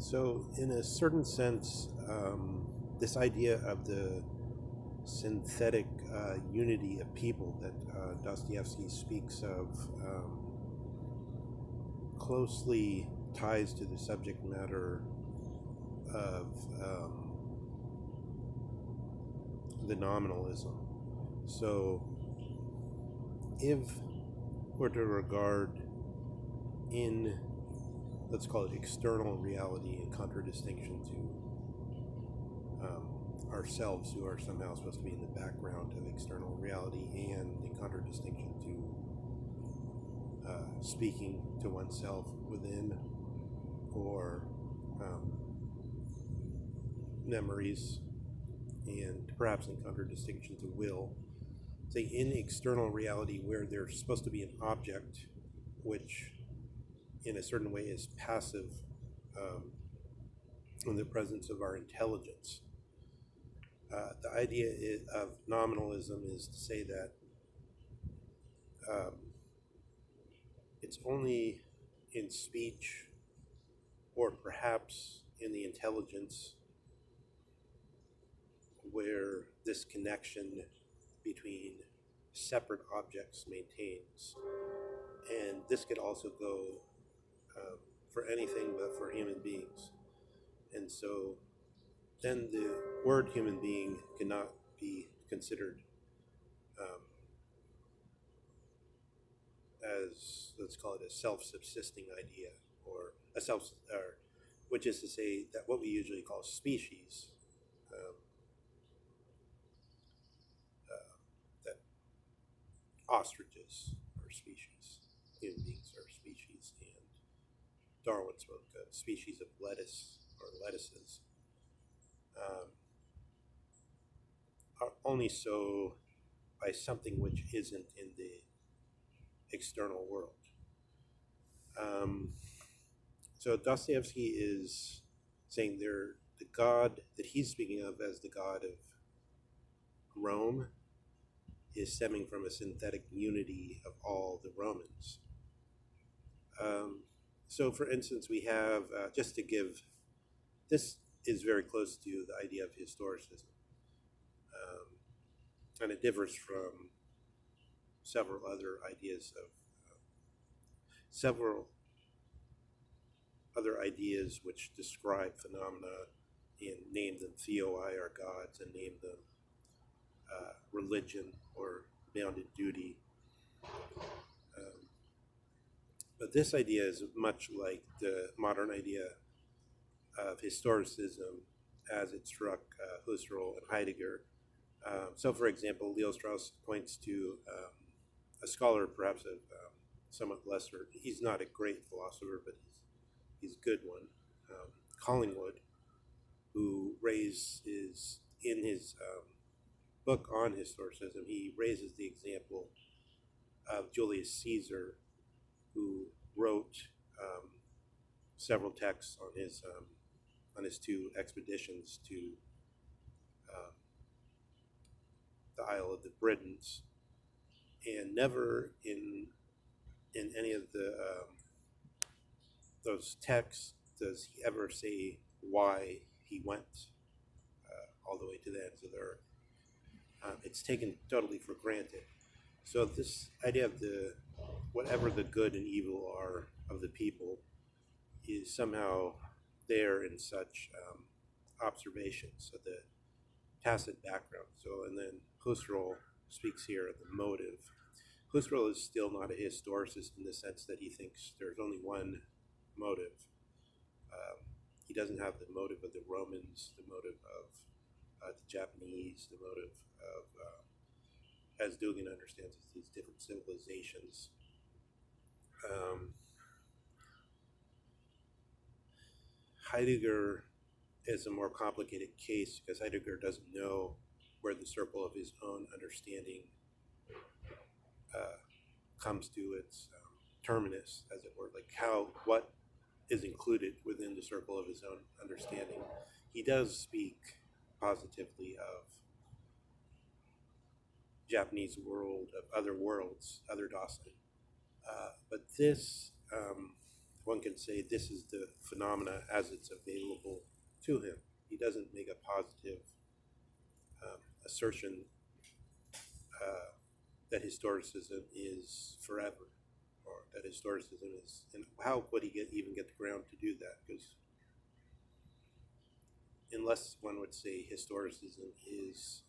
So, in a certain sense, this idea of the synthetic unity of people that Dostoevsky speaks of closely ties to the subject matter of the nominalism. So, if we're to regard in, let's call it external reality, in contradistinction to ourselves, who are somehow supposed to be in the background of external reality, and in contradistinction to speaking to oneself within, or memories, and perhaps in contradistinction to will. Say, in external reality, where there's supposed to be an object which in a certain way is passive in the presence of our intelligence. The idea of nominalism is to say that it's only in speech, or perhaps in the intelligence, where this connection between separate objects maintains. And this could also go for anything but for human beings. And so then the word human being cannot be considered as, let's call it, a self-subsisting idea, or which is to say that what we usually call species, that ostriches are species, human beings are species, and Darwin spoke of species of lettuce or lettuces, are only so by something which isn't in the external world. So Dostoevsky is saying the God that he's speaking of as the God of Rome is stemming from a synthetic unity of all the Romans. So, for instance, we have, just to give, this is very close to the idea of historicism. And it differs from several other ideas which describe phenomena and name them theoi, or gods, and name them religion or bounded duty. But this idea is much like the modern idea of historicism as it struck Husserl and Heidegger. So, for example, Leo Strauss points to a scholar, perhaps a somewhat lesser, he's not a great philosopher, but he's a good one, Collingwood, who in his book on historicism, he raises the example of Julius Caesar, who wrote several texts on his two expeditions to the Isle of the Britons, and never in any of those texts does he ever say why he went all the way to the ends of the earth. It's taken totally for granted. So this idea of whatever the good and evil are of the people is somehow there in such observations, so the tacit background. So, and then Husserl speaks here of the motive. Husserl is still not a historicist in the sense that he thinks there's only one motive. He doesn't have the motive of the Romans, the motive of the Japanese, the motive of, as Dugin understands it, these different civilizations. Heidegger is a more complicated case because Heidegger doesn't know where the circle of his own understanding comes to its terminus, as it were, like what is included within the circle of his own understanding. He does speak positively of Japanese world, of other worlds, other Dasein. But this, one can say this is the phenomena as it's available to him. He doesn't make a positive assertion that historicism is forever, or that historicism is, and how would he even get the ground to do that? Because unless one would say historicism is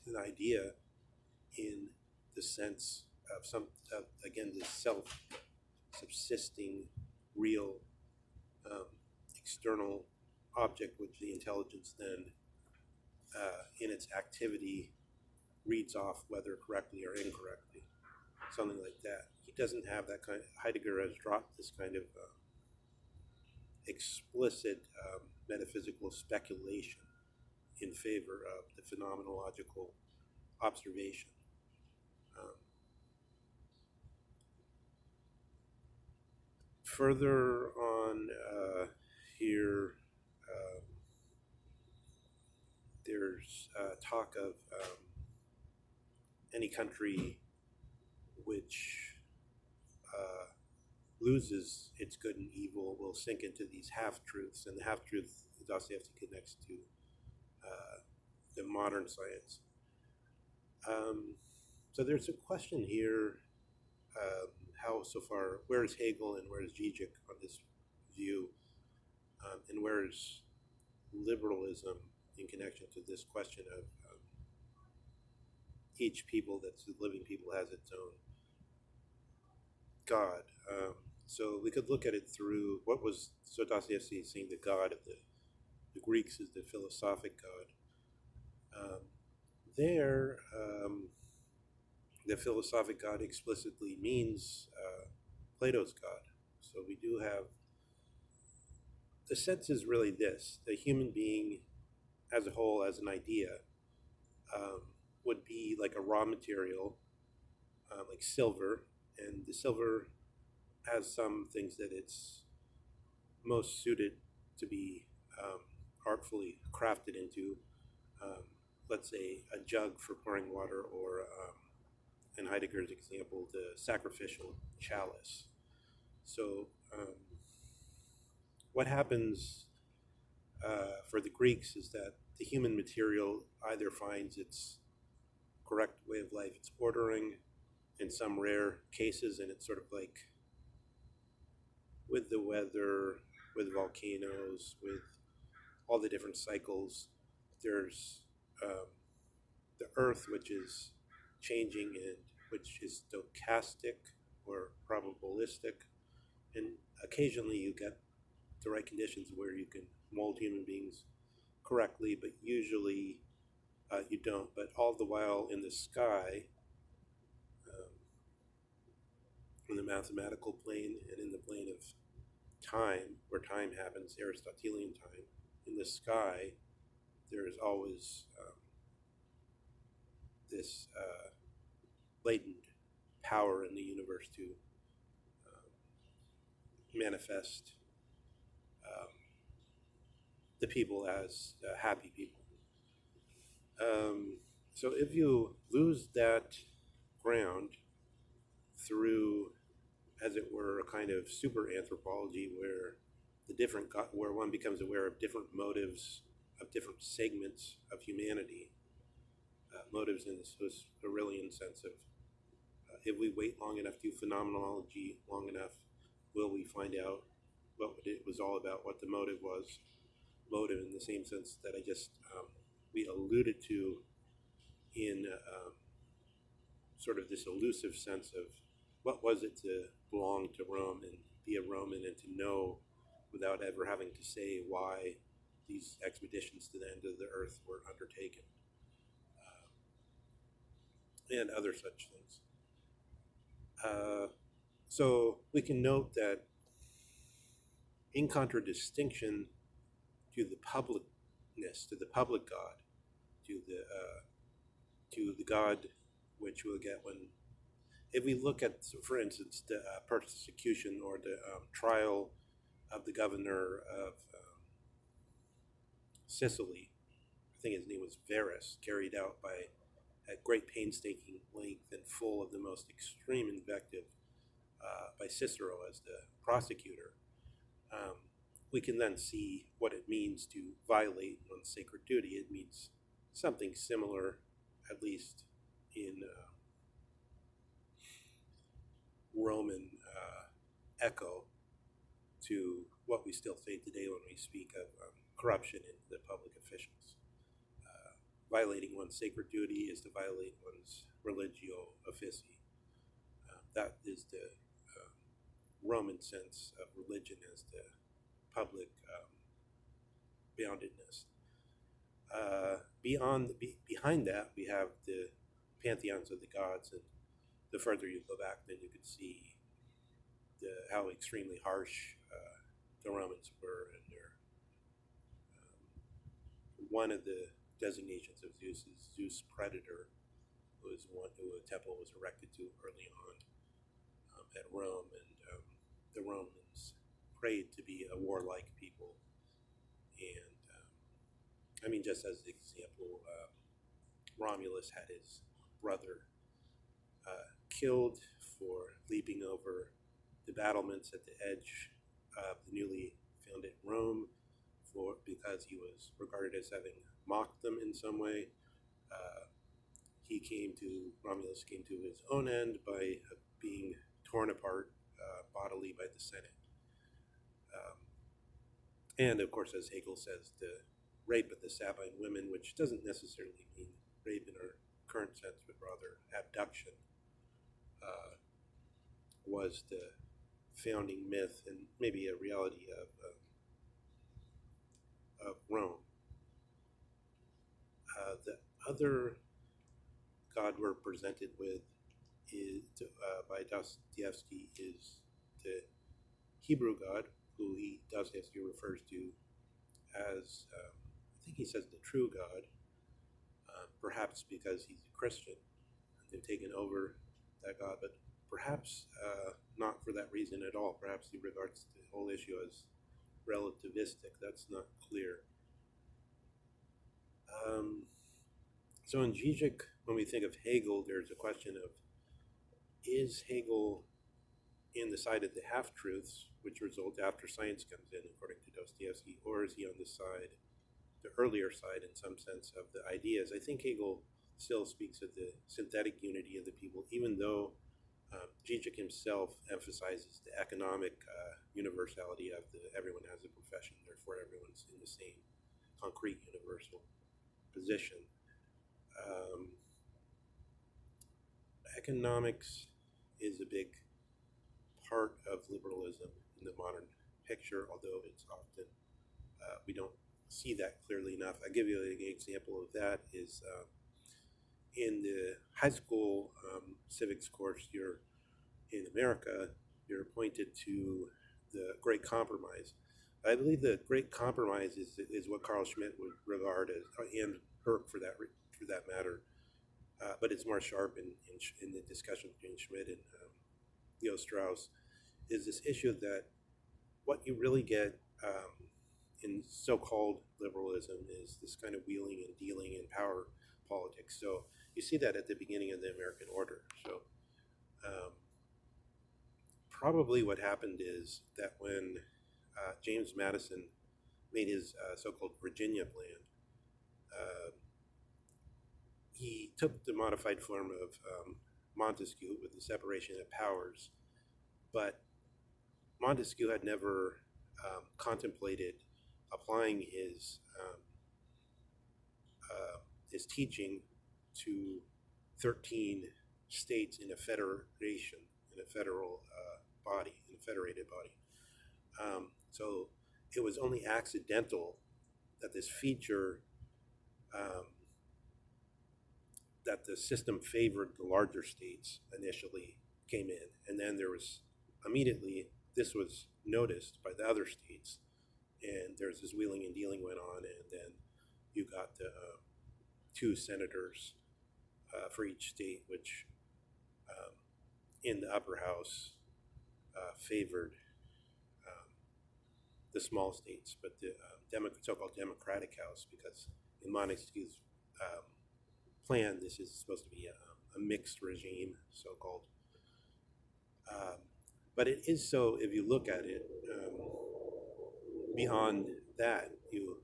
an idea in the sense of again, this self-subsisting, real, external object which the intelligence then, in its activity, reads off whether correctly or incorrectly, something like that. He doesn't have that kind. Heidegger has dropped this kind of explicit metaphysical speculation in favor of the phenomenological observation. Further on here, there's talk of any country which loses its good and evil will sink into these half-truths, and the half-truth Dostoevsky connects to the modern science. So there's a question here, how so far, where is Hegel and where is Zizek on this view, and where is liberalism in connection to this question of each people that's a living people has its own God. So we could look at it through what was, so Dostoevsky seeing the God of the Greeks is the philosophic God. The philosophic God explicitly means Plato's God. So we do have, the sense is really this: the human being as a whole, as an idea, would be like a raw material, like silver, and the silver has some things that it's most suited to be artfully crafted into. Let's say a jug for pouring water, or in Heidegger's example, the sacrificial chalice. So what happens for the Greeks is that the human material either finds its correct way of life, its ordering, in some rare cases, and it's sort of like with the weather, with volcanoes, with all the different cycles, there's the earth, which is changing and which is stochastic or probabilistic, and occasionally you get the right conditions where you can mold human beings correctly, but usually you don't. But all the while in the sky, in the mathematical plane and in the plane of time, where time happens, Aristotelian time, in the sky, there is always this latent power in the universe to manifest the people as happy people. So if you lose that ground through, as it were, a kind of super anthropology where where one becomes aware of different motives of different segments of humanity, motives in this Husserlian sense of if we wait long enough, do phenomenology long enough, will we find out what it was all about, what the motive was. Motive in the same sense that I just we alluded to in sort of this elusive sense of what was it to belong to Rome and be a Roman and to know without ever having to say why these expeditions to the end of the earth were undertaken, and other such things. So we can note that in contradistinction to the publicness, to the public God, to the God which we'll get when, if we look at, for instance, the persecution or the trial of the governor of Sicily, I think his name was Verus, carried out by at great painstaking length and full of the most extreme invective by Cicero as the prosecutor, um, we can then see what it means to violate one's sacred duty. It means something similar, at least in Roman echo, to what we still say today when we speak of corruption in the public officials. Violating one's sacred duty is to violate one's religio officii. That is the Roman sense of religion as the public boundedness. Behind that, we have the pantheons of the gods, and the further you go back, then you can see how extremely harsh the Romans were, and one of the designations of Zeus is Zeus Predator, who is one who a temple was erected to early on at Rome, and the Romans prayed to be a warlike people. And just as an example, Romulus had his brother killed for leaping over the battlements at the edge of the newly founded Rome, because he was regarded as having mocked them in some way. Romulus came to his own end by being torn apart bodily by the Senate. And of course, as Hegel says, the rape of the Sabine women, which doesn't necessarily mean rape in our current sense, but rather abduction, was the founding myth and maybe a reality of Rome. The other god we're presented with by Dostoevsky is the Hebrew god, who Dostoevsky refers to as, I think he says, the true God, perhaps because he's a Christian. They've taken over that God, but perhaps not for that reason at all. Perhaps he regards the whole issue as relativistic. That's not clear. So in Zizek, when we think of Hegel, there's a question of, is Hegel in the side of the half-truths, which result after science comes in, according to Dostoevsky, or is he on the earlier side, in some sense, of the ideas? I think Hegel still speaks of the synthetic unity of the people, even though Zizek himself emphasizes the economic universality of everyone has a profession, therefore everyone's in the same concrete universal position. Economics is a big part of liberalism in the modern picture, although it's often, we don't see that clearly enough. I'll give you an example of that is in the high school civics course in America, you're pointed to the Great Compromise. I believe the Great Compromise is what Carl Schmitt would regard as, and Burke for that matter, but it's more sharp in the discussion between Schmitt and Leo Strauss, is this issue that what you really get in so-called liberalism is this kind of wheeling and dealing in power politics. So you see that at the beginning of the American order. So probably what happened is that when James Madison made his so-called Virginia plan, he took the modified form of Montesquieu with the separation of powers, but Montesquieu had never contemplated applying his teaching to 13 states in a federation, in a federal body, in a federated body. So it was only accidental that this feature, that the system favored the larger states initially, came in, and then there was immediately, this was noticed by the other states, and there's this wheeling and dealing went on, and then you got the 2 senators for each state, which in the upper house favored the small states, but the so-called Democratic House, because in Montesquieu's plan, this is supposed to be a mixed regime, so-called. But it is so if you look at it beyond that, you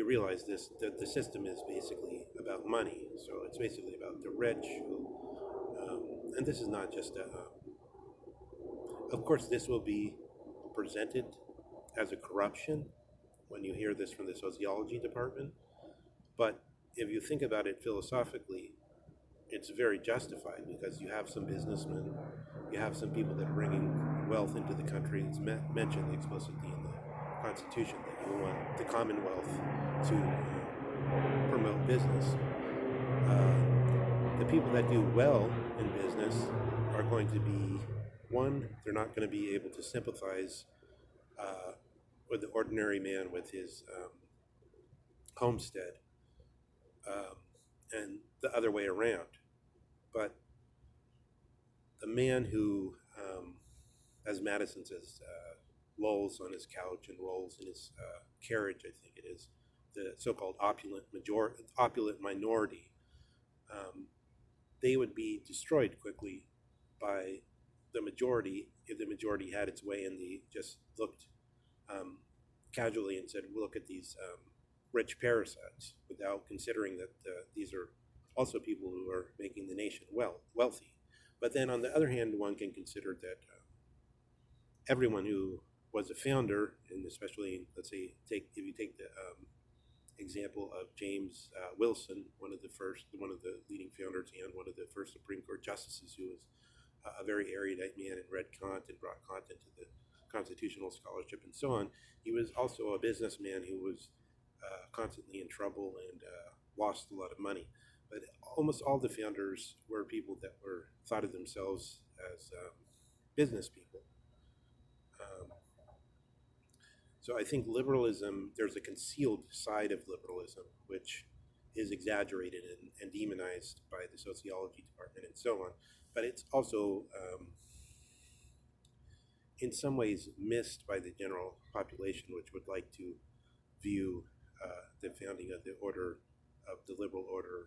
realize this that the system is basically about money. So it's basically about the rich, and this is not just a. Of course, this will be presented as a corruption when you hear this from the sociology department. But if you think about it philosophically, it's very justified because you have some businessmen, you have some people that are bringing wealth into the country. It's mentioned explicitly in the Constitution that you want the Commonwealth to promote business. The people that do well in business are going to be, one, they're not going to be able to sympathize with the ordinary man with his homestead, and the other way around. But the man who, as Madison says, lolls on his couch and rolls in his carriage, I think it is, the so-called opulent minority, they would be destroyed quickly by the majority if the majority had its way and they just looked casually and said, "Look at these rich parasites," without considering that these are also people who are making the nation wealthy. But then, on the other hand, one can consider that everyone who was a founder, and especially, let's say, if you take the example of James Wilson, one of the leading founders and one of the first Supreme Court justices, who was a very erudite man and read Kant and brought Kant into the constitutional scholarship and so on. He was also a businessman who was constantly in trouble and lost a lot of money. But almost all the founders were people that thought of themselves as business people. So I think liberalism, there's a concealed side of liberalism, which is exaggerated and demonized by the sociology department and so on. But it's also, in some ways, missed by the general population, which would like to view the founding of the liberal order